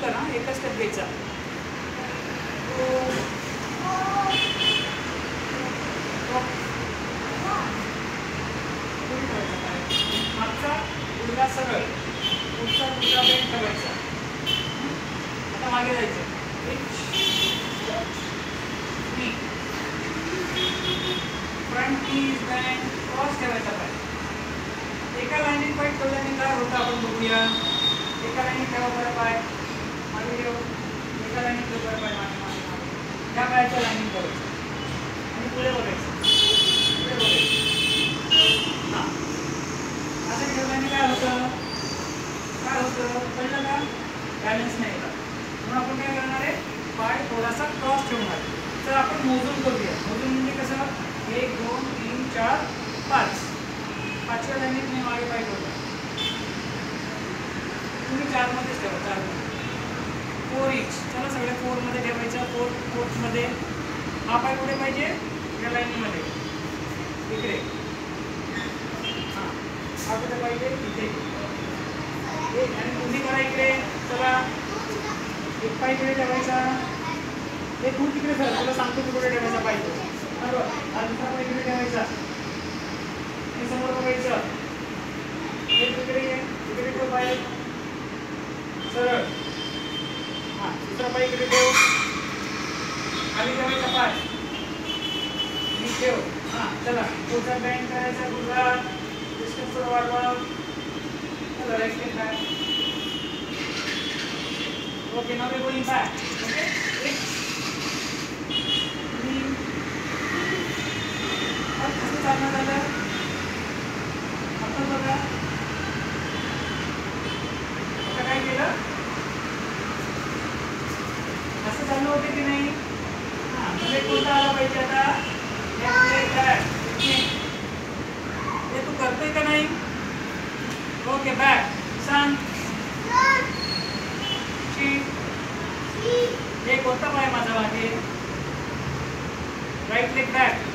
कर हां, एकच स्टेप घ्यायचा. मागचा गुडघा सरळ, पुढचा गुडघा बेंड ठेवायचा. आता मागे जायचं. फ्रंट नी बेंड, क्रॉस ठेवायचा पाय. एका लाईनीत पाय ठेवल्याने काय होतं आपण बघूया. एका लाईनीत ठेवा बरं पाय, मागे ठेव. एका लाईनीत ठेव बरं पाय, मागे मागे मागे. त्या पायाच्या लाईनीत बघायचं आणि पुढे बघायचं, पुढे बघायचं. हां, असं ठेवल्याने काय होतं, काय होतं कळलं का? बॅलन्स नाही येतात. म्हणून आपण काय करणार आहे, पाय थोडासा क्रॉस ठेवणार. तर आपण मोजून करूया. मोजून म्हणजे कसं, 1 2 3 4 5. 5व्या लाईनीत मी मागे पाय ठेवला. तुम्ही 4 मध्येच ठेवा, 4 मध्ये. 4 इंच. चला सगळे 4 मध्ये ठेवायचं. 4 मध्ये. हा पाय कुठे पाहिजे, या लाईनीमध्ये इकडे. हां, हा कुठे पाहिजे, इथे. आणि तुम्ही करा इकडे. चला, एक पाय इकडे ठेवायचा. हे तू तिकडे सर, तुला सांगतो तू कुठे ठेवायचा पाहिजे. बरोबर. हा दुसरा पाय इकडे ठेवायचा. हे समोर बघायचं. हे इकडे ये, इकडे ठेव पाय सरळ. हां, दुसरा पाय इकडे ठेव. खाली ठेवायचा पाय, नीट ठेव. हां, चला पुढचा बँड करायचा. गुडघा डिस्टन्स थोडं वाढवा. चला, right leg back. Okay, now we going back. Okay, 1 3. कसं चालणार झालं, आता बघा. आता काय केलं, असं चाललं होते की नाही. हां, म्हणजे कोणता आला पाहिजे आता, लेफ्ट लेग बॅक. हे तू करतोय का नाही. Okay, back. सांग, हे कोणता पाय माझा मागे, राईट लेग बॅक.